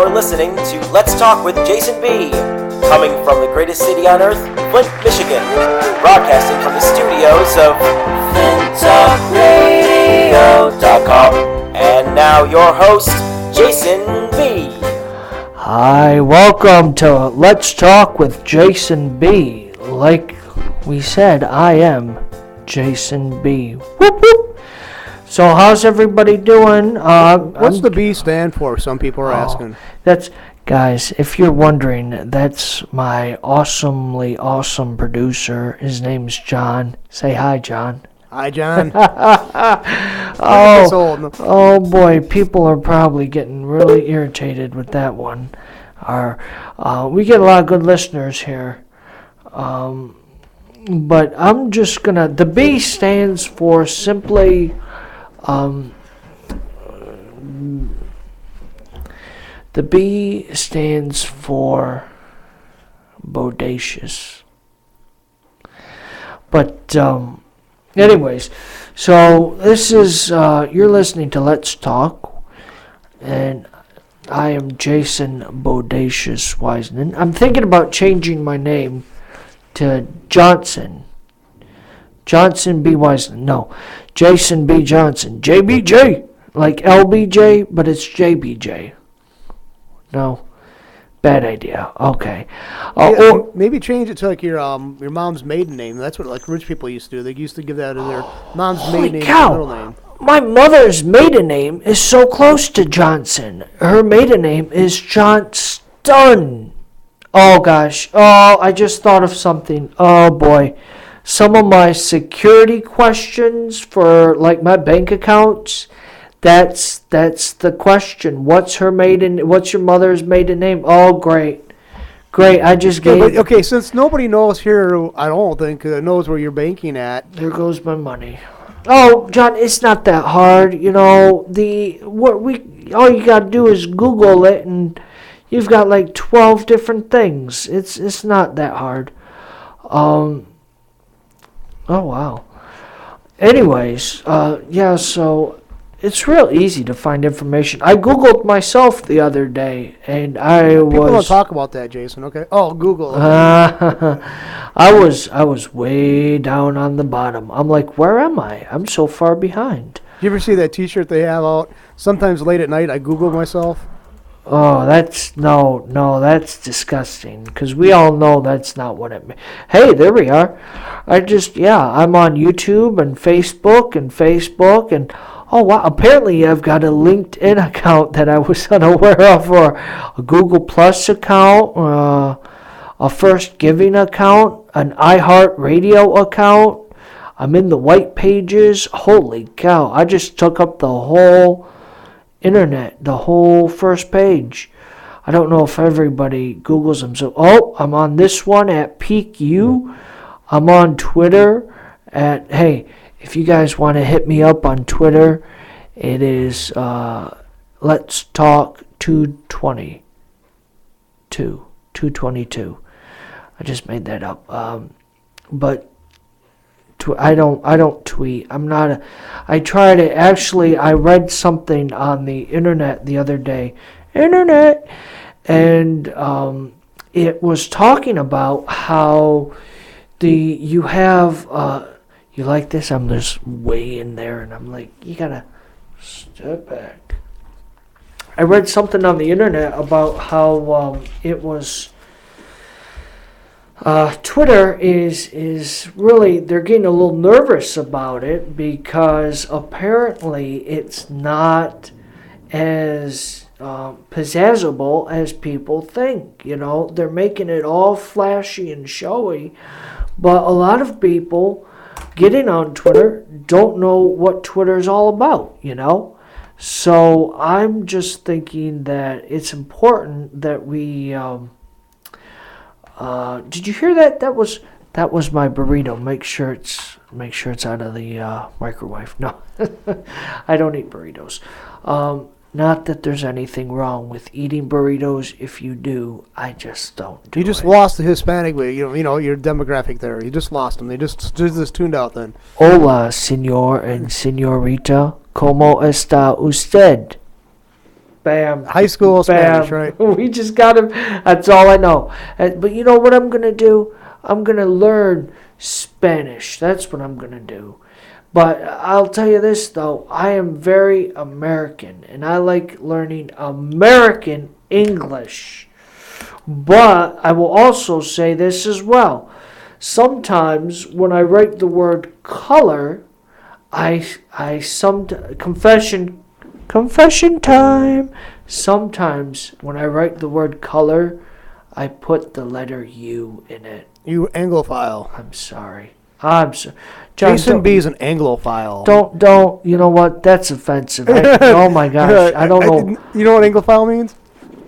You're listening to Let's Talk with Jason B. Coming from the greatest city on earth, Flint, Michigan. Broadcasting from the studios of FlintTalkRadio.com. And now your host, Jason B. Hi, welcome to Let's Talk with Jason B. Like we said, I am Jason B. Whoop, whoop. So how's everybody doing? What's the B stand for? Some people are asking. That's, guys, if you're wondering, that's my awesomely awesome producer. His name's John. Say hi, John. Hi, John. Oh boy, people are probably getting really irritated with that one. We get a lot of good listeners here. But I'm just gonna, the B stands for simply, the B stands for bodacious. But, anyways, so this is, you're listening to Let's Talk, and I am Jason Bodacious Wiseman. I'm thinking about changing my name to Johnson. Johnson B. Wiseman. No, Jason B. Johnson. JBJ. Like LBJ, but it's JBJ. No. Bad idea. Okay. Or maybe change it to like your mom's maiden name. That's what like rich people used to do. They used to give that as their mom's maiden name and middle name. My mother's maiden name is so close to Johnson. Her maiden name is Johnston. Oh gosh. Oh, I just thought of something. Oh boy. Some of my security questions for like my bank accounts, that's the question. What's your mother's maiden name? Oh, great. I just gave. Okay, since nobody knows here, I don't think knows where you're banking at. There goes my money. Oh, John, it's not that hard. You know, all you gotta do is Google it, and you've got like 12 different things. It's not that hard. Oh wow. Anyways, yeah. So. It's real easy to find information. I Googled myself the other day, and People don't talk about that, Jason, okay? Oh, Google. I was way down on the bottom. I'm like, where am I? I'm so far behind. You ever see that T-shirt they have out? Sometimes late at night, I Google myself. Oh, that's disgusting. Because we all know that's not what it means. Hey, there we are. I'm on YouTube and Facebook and. Oh, wow. Apparently, I've got a LinkedIn account that I was unaware of, or a Google Plus account, a First Giving account, an iHeartRadio account. I'm in the white pages. Holy cow. I just took up the whole internet, the whole first page. I don't know if everybody Googles them. So, I'm on this one at Peak U. I'm on Twitter at, hey, if you guys want to hit me up on Twitter, it is Let's Talk 222. I just made that up. But I don't tweet. I'm not I try to actually. I read something on the internet the other day. And it was talking about how you have. You like this? I'm just way in there, and I'm like, you gotta step back. I read something on the internet about how it was. Twitter is really, they're getting a little nervous about it because apparently it's not as pizzazzable as people think. You know, they're making it all flashy and showy, but a lot of people getting on Twitter don't know what Twitter's all about, you know? So I'm just thinking that it's important that we did you hear that? That was my burrito. Make sure it's out of the microwave. No. I don't eat burritos. Not that there's anything wrong with eating burritos. If you do, I just don't do it. You just lost the Hispanic way. You know your demographic there. You just lost them. They just tuned out then. Hola, señor and señorita. ¿Cómo está usted? Bam. High school Bam. Spanish, right? We just got him. That's all I know. But you know what I'm going to do? I'm going to learn Spanish. That's what I'm going to do. But I'll tell you this, though. I am very American, and I like learning American English. But I will also say this as well. Sometimes when I write the word color, confession time. Sometimes when I write the word color, I put the letter U in it. You Anglophile. I'm sorry. John, Jason B is an Anglophile. Don't. You know what? That's offensive. Oh my gosh. I don't know. You know what Anglophile means?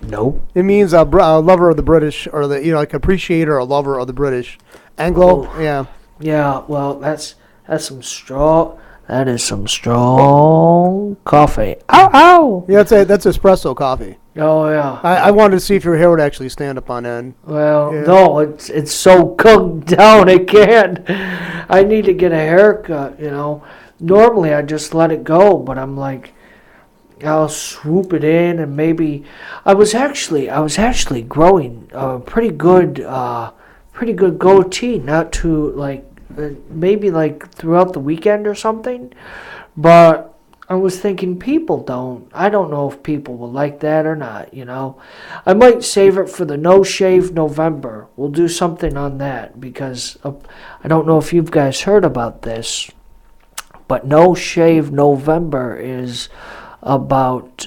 Nope. It means a lover of the British, or like appreciator or lover of the British. Anglo, yeah. Yeah. Well, that's some strong. That is some strong coffee. Ow, ow. Yeah, that's espresso coffee. Oh yeah. I wanted to see if your hair would actually stand up on end. Well, Yeah. no, it's so cooked down it can't. I need to get a haircut. Normally I just let it go, but I'm like, I'll swoop it in, and maybe I was actually growing a pretty good goatee, not too like maybe like throughout the weekend or something, but I was thinking I don't know if people will like that or not, I might save it for the No Shave November. We'll do something on that, because I don't know if you guys heard about this, but No Shave November is about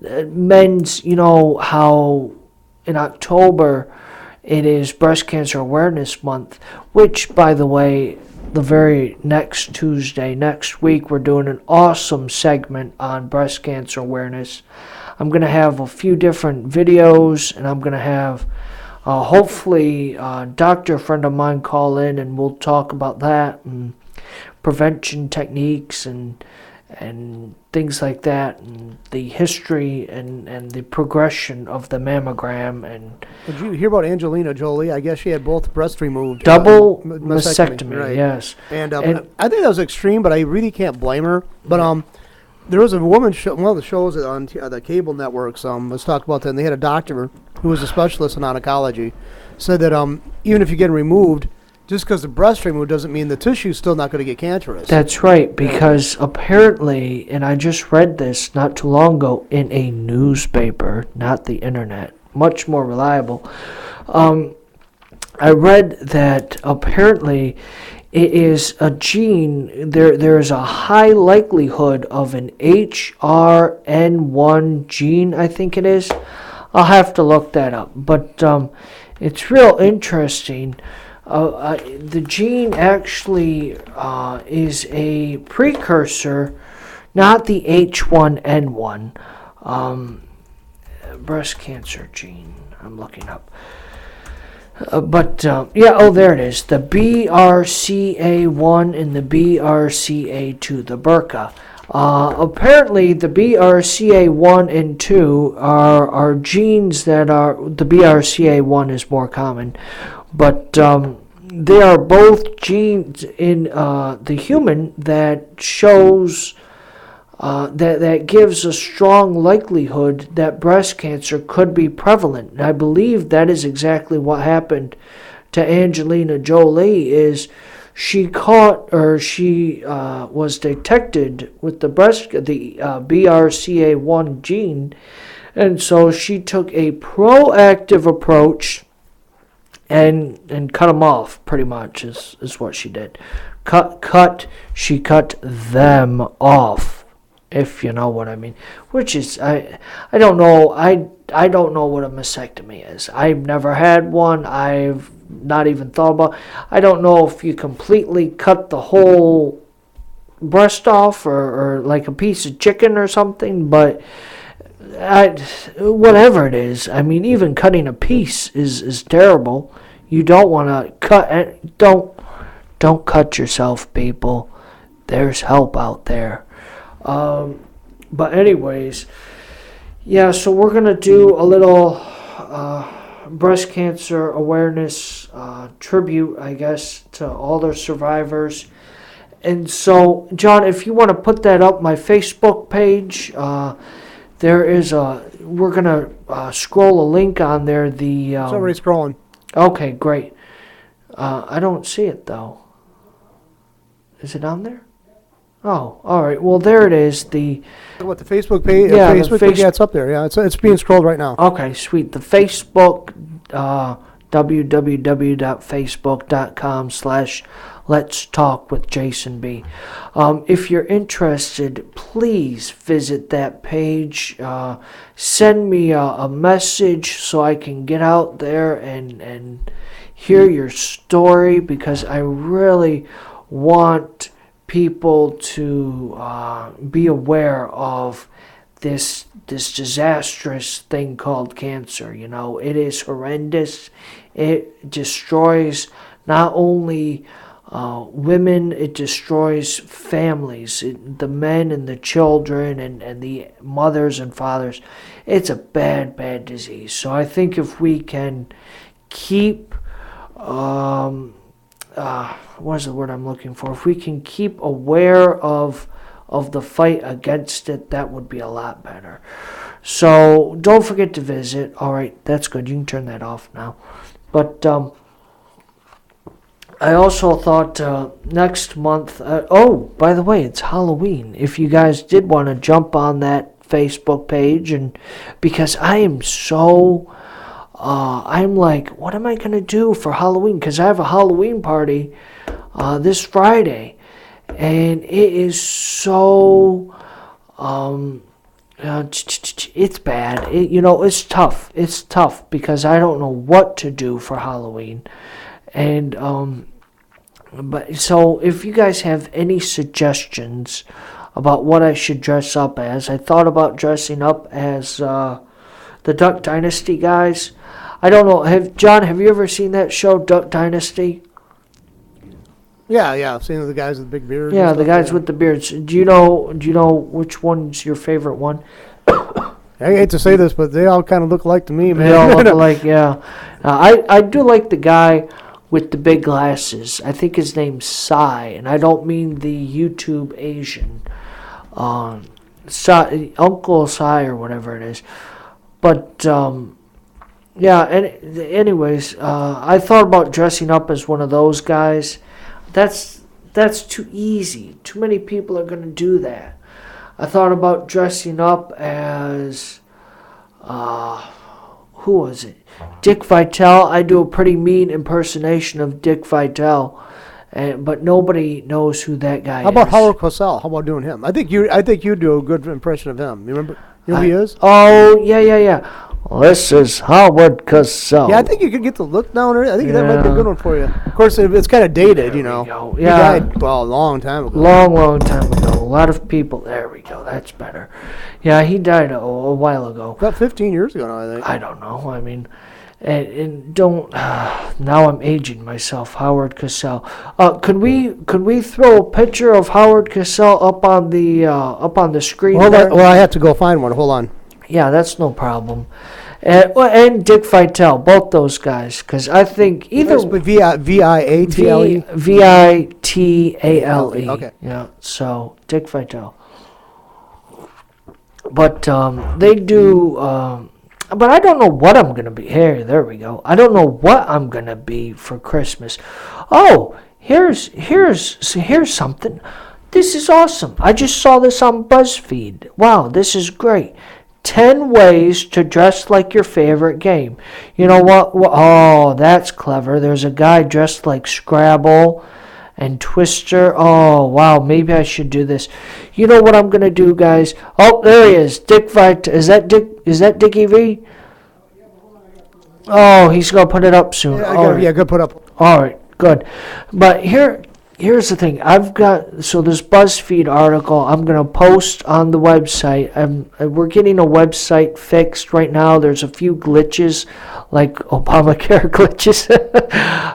men's, how in October it is Breast Cancer Awareness Month, which, by the way, the very next Tuesday, next week, we're doing an awesome segment on breast cancer awareness. I'm going to have a few different videos, and I'm going to have hopefully a doctor friend of mine call in, and we'll talk about that and prevention techniques and things like that, and the history and the progression of the mammogram. And did you hear about Angelina Jolie? I guess she had both breasts removed. Double mastectomy, right. Yes. And I think that was extreme, but I really can't blame her. But there was a woman show, one of the shows on the cable networks. Let's talk about that. And they had a doctor who was a specialist in oncology, said that even if you get removed, just because the breast removed doesn't mean the tissue's still not going to get cancerous. That's right, because apparently, and I just read this not too long ago in a newspaper, not the internet, much more reliable. I read that apparently it is a gene, there is a high likelihood of an HRN1 gene, I think it is. I'll have to look that up, but it's real interesting. The gene actually is a precursor, not the H1N1, breast cancer gene. I'm looking up. There it is. The BRCA1 and the BRCA2, the BRCA. Apparently, the BRCA1 and 2 are genes that are, the BRCA1 is more common, but they are both genes in the human that shows that gives a strong likelihood that breast cancer could be prevalent. And I believe that is exactly what happened to Angelina Jolie. Is she was detected with the BRCA1 gene, and so she took a proactive approach and cut them off, pretty much, is what she did. She cut them off, if you know what I mean. Which is, I don't know, I don't know what a mastectomy is. I've never had one. I've not even thought about. I don't know if you completely cut the whole breast off, or like a piece of chicken or something, but whatever it is, I mean, even cutting a piece is terrible. You don't want to cut. Don't cut yourself, people. There's help out there. But anyways, yeah. So we're gonna do a little breast cancer awareness tribute, I guess, to all the survivors. And so, John, if you want to put that up, my Facebook page, we're gonna scroll a link on there. It's already scrolling. Okay, great. I don't see it though. Is it on there? Oh, all right. Well, there it is. The Facebook page? Yeah, Facebook page, yeah, it's up there. Yeah, it's being scrolled right now. Okay, sweet. The Facebook, www.facebook.com/Let's Talk with Jason B. If you're interested, please visit that page. Send me a message so I can get out there and hear your story, because I really want people to be aware of this disastrous thing called cancer. It is horrendous. It destroys not only women, it destroys families, the men and the children and the mothers and fathers. It's a bad, bad disease. So I think if we can keep what's the word I'm looking for? If we can keep aware of the fight against it, that would be a lot better. So don't forget to visit. All right, that's good. You can turn that off now. But I also thought next month. By the way, it's Halloween. If you guys did want to jump on that Facebook page, and because I am so. I'm like, what am I going to do for Halloween? Because I have a Halloween party this Friday. And it is so, it's bad. It's tough. It's tough because I don't know what to do for Halloween. And, but so if you guys have any suggestions about what I should dress up as, I thought about dressing up as the Duck Dynasty guys. I don't know. John, have you ever seen that show, Duck Dynasty? Yeah. I've seen the guys with the big beards. Yeah, the guys with the beards. Do you know which one's your favorite one? I hate to say this, but they all kind of look alike to me, man. They all look alike, yeah. I do like the guy with the big glasses. I think his name's Cy, and I don't mean the YouTube Asian. Uncle Cy or whatever it is. But, yeah, anyways, I thought about dressing up as one of those guys. That's too easy. Too many people are going to do that. I thought about dressing up as, who was it? Dick Vitale. I do a pretty mean impersonation of Dick Vitale, but nobody knows who that guy is. How about Howard Cosell? How about doing him? I think you do a good impression of him. You remember? You know who he is? Oh, yeah. This is Howard Cosell. Yeah, I think you could get the look down there. I think that might be a good one for you. Of course, it's kind of dated, There you know. we go. He Yeah. died, a long time ago. Long time ago. A lot of people. There we go. That's better. Yeah, he died a while ago. About 15 years ago now, I think. I don't know. I mean, and don't. Now I'm aging myself. Howard Cosell. Could we throw a picture of Howard Cosell up on the screen? Well, I have to go find one. Hold on. Yeah, that's no problem. And Dick Vitale, both those guys, because I think either Viatale. Vitale. Okay. Yeah. So Dick Vitale. But they do. But I don't know what I'm gonna be. There we go. I don't know what I'm gonna be for Christmas. Oh, here's something. This is awesome. I just saw this on BuzzFeed. Wow, this is great. 10 ways to dress like your favorite game. You know what? Oh, that's clever. There's a guy dressed like Scrabble and Twister. Oh, wow. Maybe I should do this. You know what I'm going to do, guys? Oh, there he is. Dick Vite. Is that Dickie V? Oh, he's going to put it up soon. Good put up. All right, good. But here's the thing. This BuzzFeed article I'm going to post on the website. We're getting a website fixed right now. There's a few glitches, like Obamacare glitches.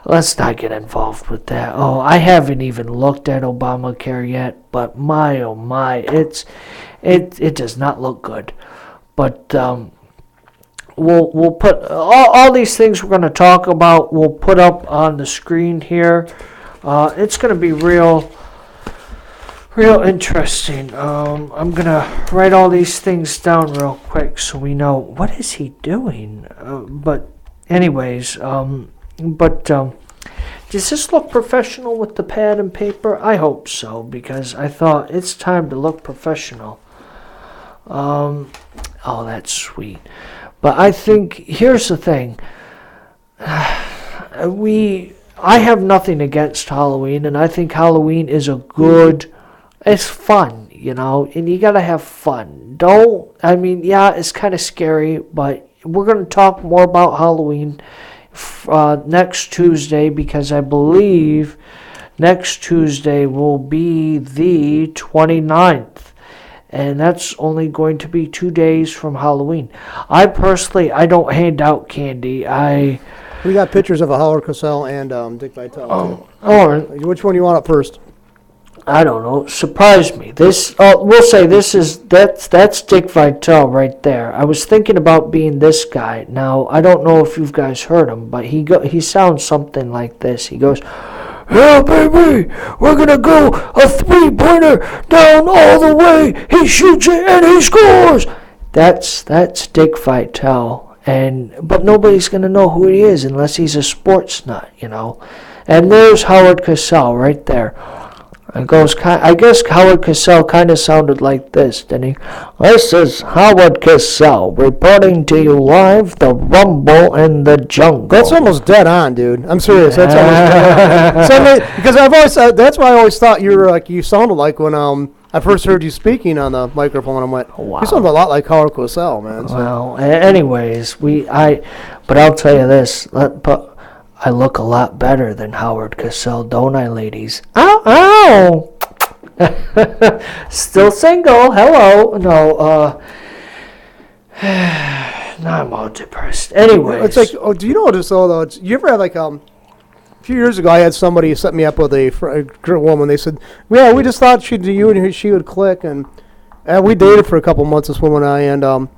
Let's not get involved with that. Oh, I haven't even looked at Obamacare yet, but my, oh my, it does not look good. But we'll put all these things we're going to talk about, we'll put up on the screen here. It's going to be real Real interesting. I'm gonna write all these things down real quick so we know what is he doing. But anyways, does this look professional with the pad and paper? I hope so, because I thought it's time to look professional. Oh, that's sweet. But I think here's the thing. I have nothing against Halloween, and I think Halloween is a good. It's fun, and you gotta have fun. Yeah, it's kind of scary, but we're gonna talk more about Halloween next Tuesday, because I believe next Tuesday will be the 29th, and that's only going to be 2 days from Halloween. I don't hand out candy. We got pictures of a Howard Cosell and Dick Vitale. Which one do you want up first? I don't know. Surprised me. We'll say that's Dick Vitale right there. I was thinking about being this guy. Now I don't know if you guys heard him, but he sounds something like this. He goes, "Yeah, baby, we're gonna go a 3-pointer down all the way. He shoots it and he scores." That's Dick Vitale, but nobody's gonna know who he is unless he's a sports nut, And there's Howard Cosell right there. I guess Howard Cosell kind of sounded like this, didn't he? "This is Howard Cosell reporting to you live the rumble in the jungle." That's almost dead on, dude. I'm serious. That's almost dead on. So, because that's why I always thought you sounded like when I first heard you speaking on the microphone. I went, wow. You sound a lot like Howard Cosell, man. So. Well, anyways, but I'll tell you this. I look a lot better than Howard Cosell, don't I, ladies? Ow, ow! Still single, hello. No, now I'm all depressed. Anyways. It's like, do you know what it's all, though? You ever have, a few years ago, I had somebody set me up with a girl woman. They said, yeah, we just thought you and she would click, and we dated for a couple months, this woman and I, and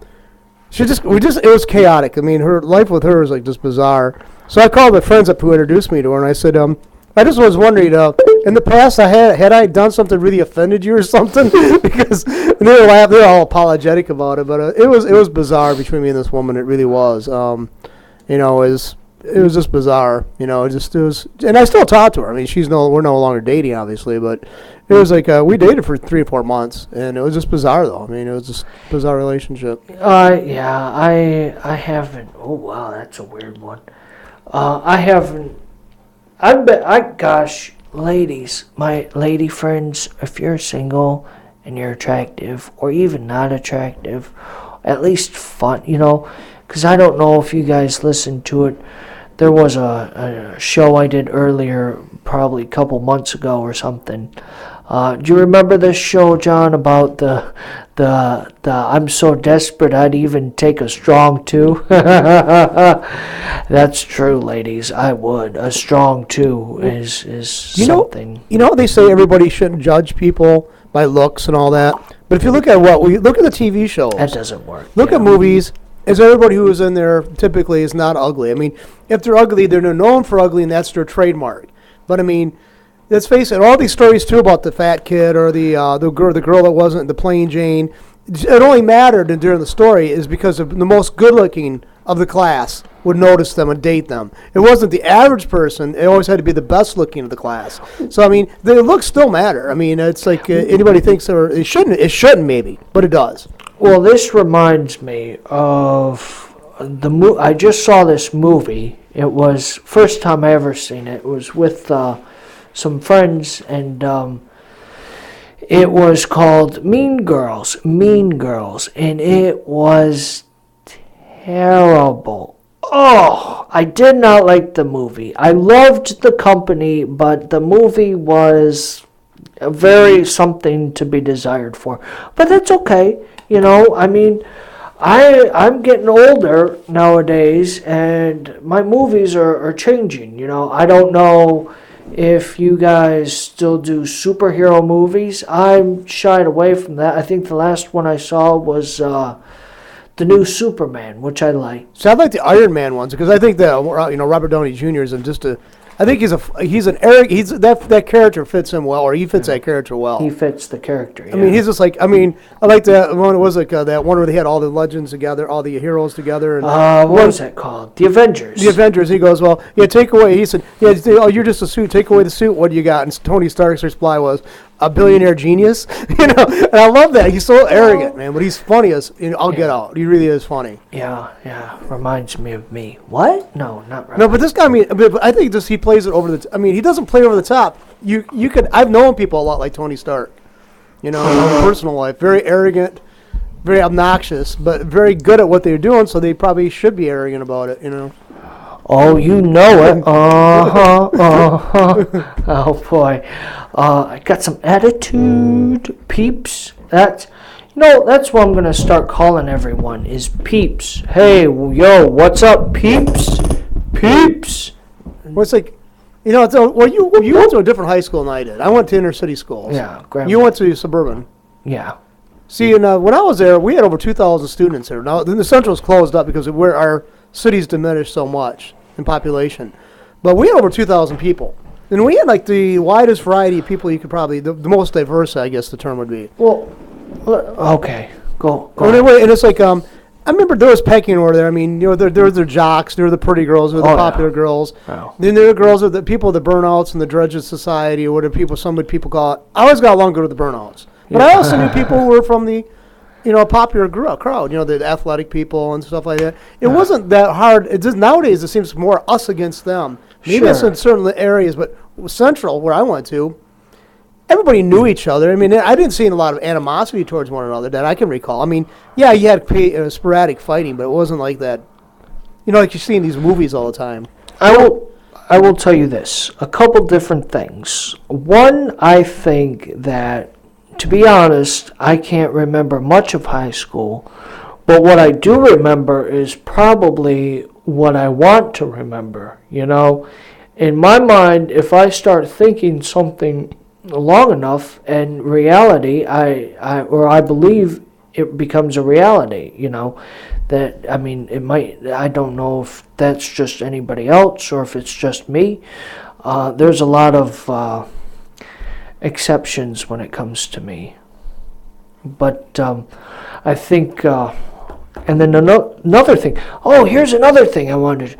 it was chaotic. I mean, her life with her is, just bizarre. So I called my friends up who introduced me to her, and I said, I just was wondering, in the past, had I done something really offended you or something? Because they're all apologetic about it, but it was bizarre between me and this woman. It really was. It was just bizarre. It was, and I still talk to her. I mean, we're no longer dating, obviously, but it was like we dated for 3 or 4 months, and it was just bizarre, though. I mean, it was just a bizarre relationship. Yeah, I haven't. Oh wow, that's a weird one. I haven't. Gosh, ladies, my lady friends, if you're single and you're attractive, or even not attractive, at least fun, because I don't know if you guys listened to it. There was a show I did earlier, probably a couple months ago or something. Do you remember this show, John, about the I'm so desperate I'd even take a strong 2? That's true, ladies. I would. A strong 2 is something. They say everybody shouldn't judge people by looks and all that. But if you look at the TV shows, that doesn't work. Look at movies. Is everybody who is in there typically is not ugly? I mean, if they're ugly, they're known for ugly, and that's their trademark. But I mean, let's face it. All these stories too about the fat kid or the girl that wasn't the plain Jane. It only mattered during the story is because of the most good-looking of the class would notice them and date them. It wasn't the average person. It always had to be the best-looking of the class. So I mean, the looks still matter. I mean, it's like anybody thinks it shouldn't. It shouldn't maybe, but it does. Well, this reminds me of I just saw this movie. It was first time I ever seen it. It was with some friends, and it was called Mean Girls, and it was terrible. Oh, I did not like the movie. I loved the company, but the movie was very something to be desired for. But that's okay. I mean, I'm getting older nowadays, and my movies are changing. I don't know if you guys still do superhero movies. I'm shied away from that. I think the last one I saw was the new Superman, which I like. So I like the Iron Man ones because I think that Robert Downey Jr. is just I think he's an arrogant. That character fits him well, or he fits that character well. He fits the character. Yeah. I mean, he's just like. I mean, I like that one. It was like that one where they had all the legends together, all the heroes together. And what was that called? The Avengers. The Avengers. He goes, well, yeah, take away. He said, yeah, oh, you're just a suit. Take away the suit. What do you got? And Tony Stark's reply was, a billionaire genius. And I love that. He's so arrogant, man. But he's funny as I'll get out. He really is funny. Yeah. Reminds me of me. What? No, not right. No, but this guy. I mean, but I think he plays it over the. I mean, he doesn't play over the top. You could. I've known people a lot like Tony Stark. In personal life, very arrogant, very obnoxious, but very good at what they're doing. So they probably should be arrogant about it. Oh, you know it. Oh boy, I got some attitude, peeps. That's what I'm gonna start calling everyone is peeps. Hey, yo, what's up, peeps? Peeps. Well, it's like, you went to a different high school than I did. I went to inner city schools. Yeah, you went to suburban. Yeah. See, and when I was there, we had over 2,000 students there. Now, the central's closed up because our city's diminished so much in population. But we had over 2,000 people. And we had like the widest variety of people you could probably, the most diverse, I guess the term would be. Well, okay. Go anyway, and it's like, I remember there was pecking order there. I mean, there were the jocks, there were the pretty girls, there were the popular girls. Oh. Then there were the girls, the people, the burnouts and the dregs of society, or whatever some people call it. I always got along good with the burnouts. But I also knew people who were from the, popular crowd, the athletic people and stuff like that. It wasn't that hard. It just nowadays it seems more us against them. Maybe it's in certain areas, but Central, where I went to, everybody knew each other. I mean, I didn't see a lot of animosity towards one another that I can recall. I mean, yeah, you had sporadic fighting, but it wasn't like that. Like you see in these movies all the time. I will tell you this: a couple different things. One, I think that, to be honest, I can't remember much of high school, but what I do remember is probably what I want to remember. In my mind, if I start thinking something long enough, and reality, I believe it becomes a reality. That it might. I don't know if that's just anybody else or if it's just me. There's a lot of exceptions when it comes to me, but I think. And then another thing. Oh, here's another thing I wondered.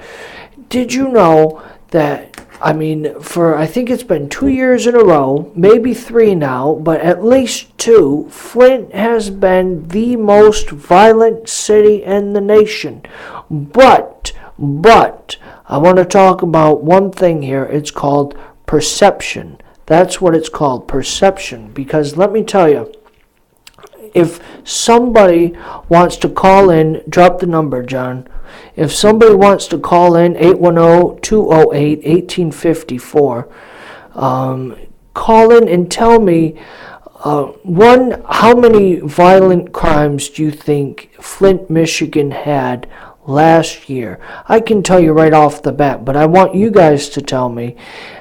Did you know that? I think it's been 2 years in a row, maybe 3 now, but at least 2, Flint has been the most violent city in the nation. But, I want to talk about one thing here. It's called perception. That's what it's called, perception. Because let me tell you, if somebody wants to call in, drop the number, John. If somebody wants to call in, 810-208-1854, call in and tell me, one, how many violent crimes do you think Flint, Michigan had last year? I can tell you right off the bat, but I want you guys to tell me.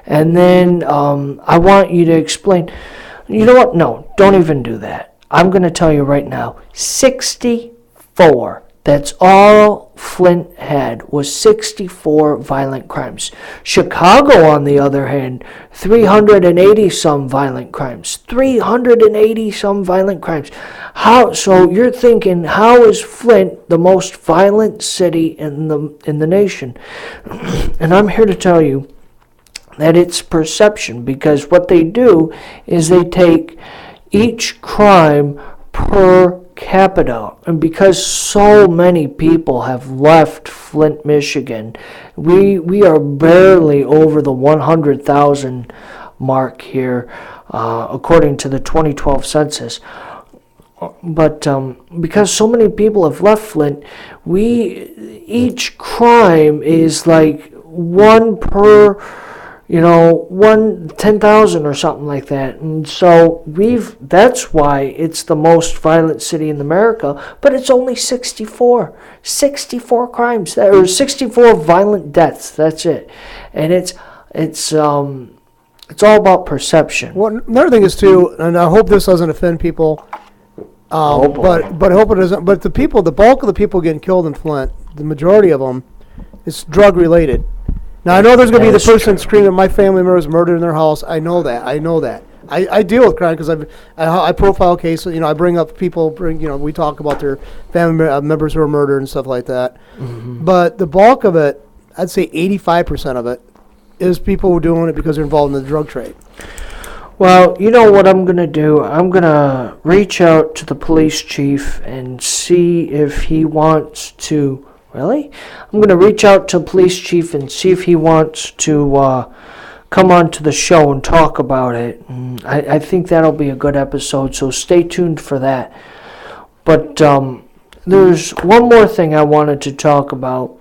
And then I want you to explain. You know what? No, don't even do that. I'm going to tell you right now, 64. That's all Flint had, was 64 violent crimes. Chicago, on the other hand, 380-some violent crimes. 380-some violent crimes. So you're thinking, how is Flint the most violent city in the nation? And I'm here to tell you that it's perception, because what they do is they take each crime per capita, and because so many people have left Flint, Michigan, we are barely over the 100,000 mark here, according to the 2012 census. But because so many people have left Flint, each crime is like one per 10,000 or something like that. And so that's why it's the most violent city in America, but it's only 64 crimes, or 64 violent deaths. That's it. And it's all about perception. Well, another thing is too, and I hope this doesn't offend people, but I hope it doesn't. But the bulk of the people getting killed in Flint, the majority of them, is drug related. Now, I know there's going to be the That is person true. screaming, my family member was murdered in their house. I know that. I deal with crime because I profile cases. I bring up people. We talk about their family members who are murdered and stuff like that. Mm-hmm. But the bulk of it, I'd say 85% of it, is people who are doing it because they're involved in the drug trade. Well, you know what I'm going to do? I'm going to reach out to the police chief and see if he wants to... Really? I'm going to reach out to the police chief and see if he wants to come on to the show and talk about it. And I think that'll be a good episode, so stay tuned for that. But there's one more thing I wanted to talk about.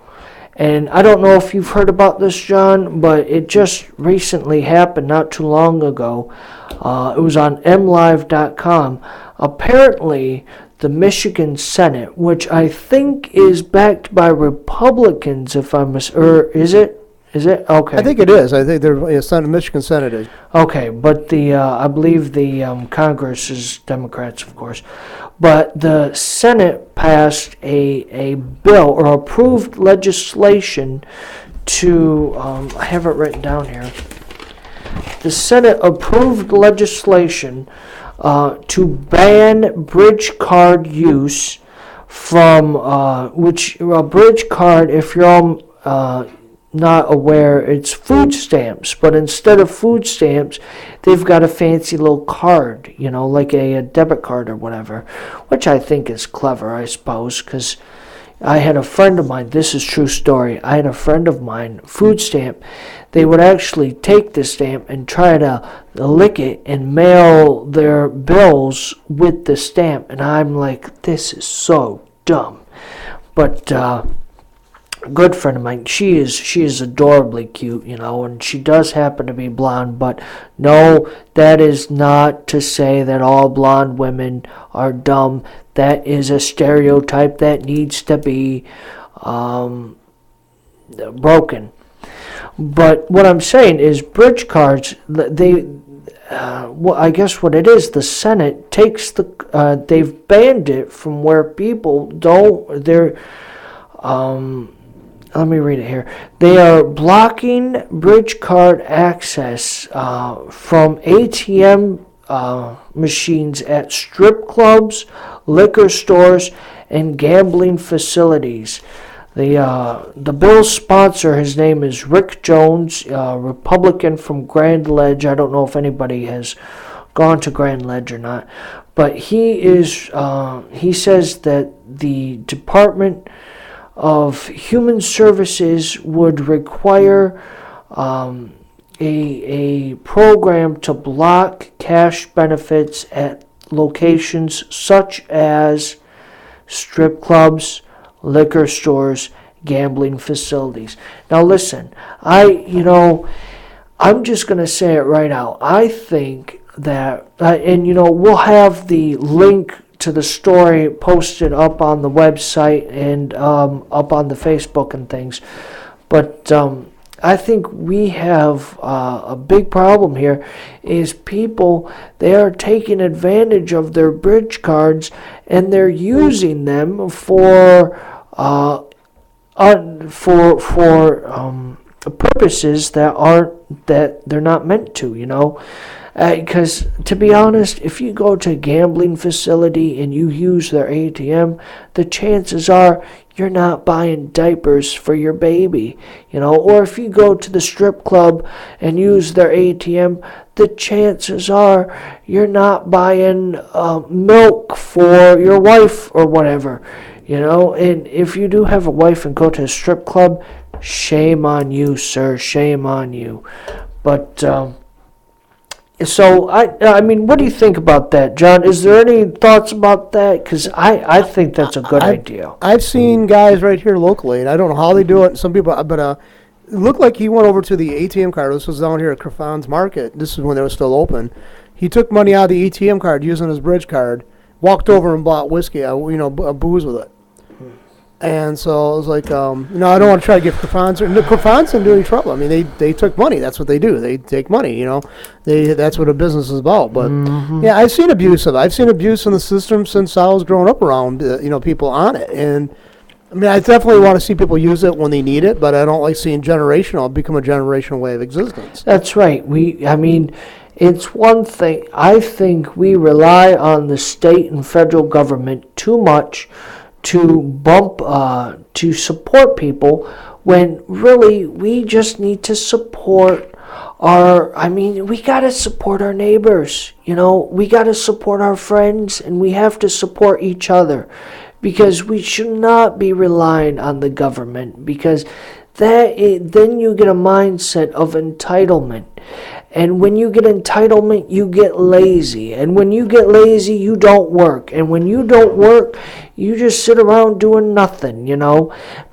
And I don't know if you've heard about this, John, but it just recently happened not too long ago. It was on mlive.com. Apparently, the Michigan Senate, which I think is backed by Republicans, if I'm or is it? Is it? Okay. I think it is. I think they're Michigan Senate is. Okay, but I believe the Congress is Democrats, of course. But the Senate passed a bill or approved legislation to, I have it written down here. The Senate approved legislation to ban bridge card use from, which a bridge card, if you're all not aware, it's food stamps, but instead of food stamps, they've got a fancy little card, like a debit card or whatever, which I think is clever, I suppose, because I had a friend of mine, this is true story, I had a friend of mine, food stamp, they would actually take the stamp and try to lick it and mail their bills with the stamp, and I'm like, this is so dumb, but, good friend of mine, she is adorably cute, and she does happen to be blonde, but no, that is not to say that all blonde women are dumb. That is a stereotype that needs to be broken. But what I'm saying is bridge cards, well, I guess what it is, the Senate takes they've banned it from where people let me read it here. They are blocking bridge card access from ATM machines at strip clubs, liquor stores, and gambling facilities. The bill's sponsor, his name is Rick Jones, Republican from Grand Ledge. I don't know if anybody has gone to Grand Ledge or not, but he says that the Department of Human Services would require a program to block cash benefits at locations such as strip clubs, liquor stores, gambling facilities. Now listen, I'm just going to say it right out. I think that, we'll have the link to the story posted up on the website and up on the Facebook and things. But I think we have a big problem here is people, they are taking advantage of their bridge cards and they're using them for purposes that they're not meant to, Because, to be honest, if you go to a gambling facility and you use their ATM, the chances are you're not buying diapers for your baby, Or if you go to the strip club and use their ATM, the chances are you're not buying milk for your wife or whatever, And if you do have a wife and go to a strip club, shame on you, sir, shame on you. But, so, I mean, what do you think about that, John? Is there any thoughts about that? Because I think that's a good idea. I've seen guys right here locally, and I don't know how they do it. Some people, but it looked like he went over to the ATM card. This was down here at Craffon's Market. This is when they were still open. He took money out of the ATM card using his bridge card, walked over and bought whiskey, booze with it. And so I was like, I don't want to try to get Craffon's into any trouble. I mean, they took money. That's what they do. They take money, That's what a business is about. But, yeah, I've seen abuse of it. I've seen abuse in the system since I was growing up around, people on it. And I mean, I definitely want to see people use it when they need it, but I don't like seeing generational become a generational way of existence. That's right. It's one thing. I think we rely on the state and federal government too much to support people, when really we just need to support we got to support our neighbors, we got to support our friends, and we have to support each other, because we should not be relying on the government, because then you get a mindset of entitlement. And when you get entitlement, you get lazy. And when you get lazy, you don't work. And when you don't work, you just sit around doing nothing,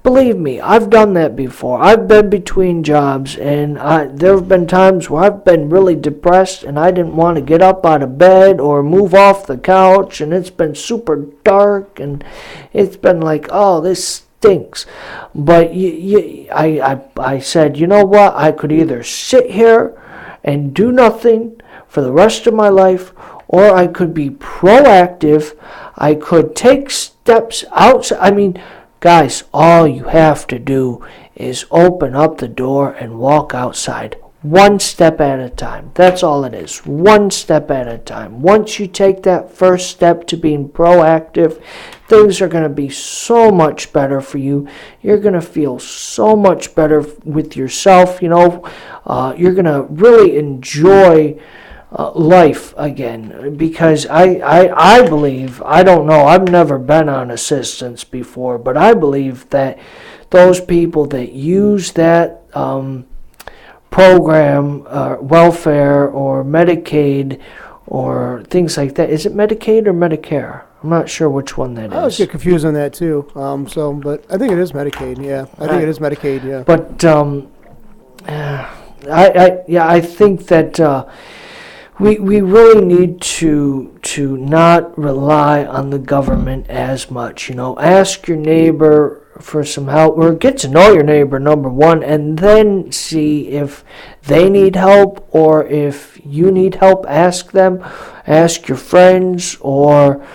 Believe me, I've done that before. I've been between jobs, and there have been times where I've been really depressed, and I didn't want to get up out of bed or move off the couch, and it's been super dark, and it's been like, oh, this stinks. But I said, you know what? I could either sit here and do nothing for the rest of my life, or I could be proactive. I could take steps outside. Guys, all you have to do is open up the door and walk outside. One step at a time. That's all it is. One step at a time. Once you take that first step to being proactive, things are going to be so much better for you. You're going to feel so much better with yourself. You're going to really enjoy life again, because I believe, I don't know, I've never been on assistance before, but I believe that those people that use that program, welfare or Medicaid or things like that. Is it Medicaid or Medicare? I'm not sure which one that is. I always get confused on that too. But I think it is Medicaid. Yeah, I think it is Medicaid. Yeah. But I think that we really need to not rely on the government as much. Ask your neighbor for some help, or get to know your neighbor, number one, and then see if they need help, or if you need help, ask them. Ask your friends, or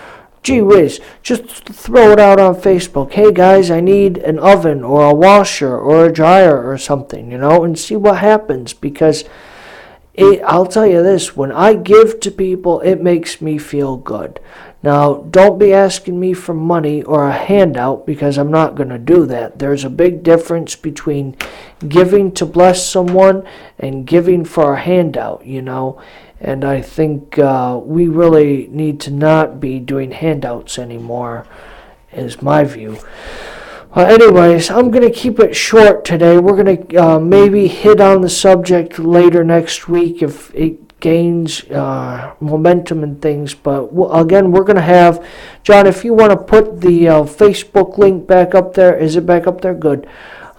gee whiz, just throw it out on Facebook. Hey guys, I need an oven or a washer or a dryer or something, and see what happens, because I'll tell you this, when I give to people, it makes me feel good. Now, don't be asking me for money or a handout, because I'm not going to do that. There's a big difference between giving to bless someone and giving for a handout, And I think we really need to not be doing handouts anymore, is my view. Anyways, I'm going to keep it short today. We're going to maybe hit on the subject later next week if it gains momentum and things. But again, we're going to have, John, if you want to put the Facebook link back up there. Is it back up there? Good.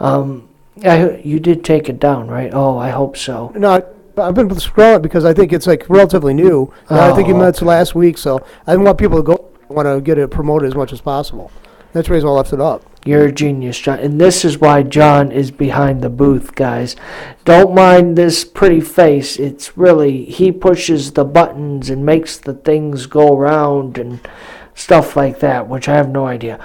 You did take it down, right? Oh, I hope so. No, I've been scrolling because I think it's like relatively new. I think you meant last week, so I didn't want people to go. I want to get it promoted as much as possible. That's the reason I left it up. You're a genius, John. And this is why John is behind the booth, guys. Don't mind this pretty face. It's really, he pushes the buttons and makes the things go around and stuff like that, which I have no idea.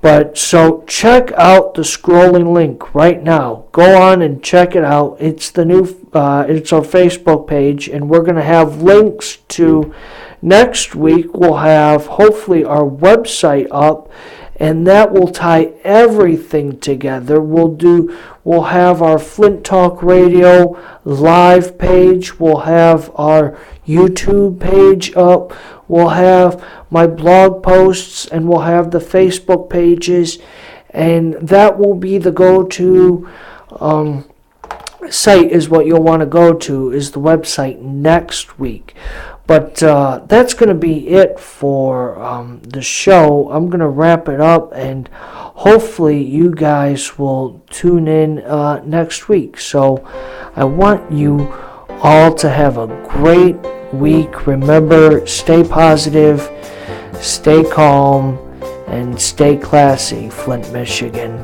But so check out the scrolling link right now. Go on and check it out. It's the new, it's our Facebook page, and we're going to have links to next week. We'll have hopefully our website up, and that will tie everything together. We'll have our Flint Talk Radio live page. We'll have our YouTube page up. We'll have my blog posts, and we'll have the Facebook pages, and that will be the go-to site is what you'll want to go to, is the website next week. But that's going to be it for the show. I'm going to wrap it up, and hopefully you guys will tune in next week. So I want you all to have a great week. Remember, stay positive, stay calm, and stay classy, Flint, Michigan.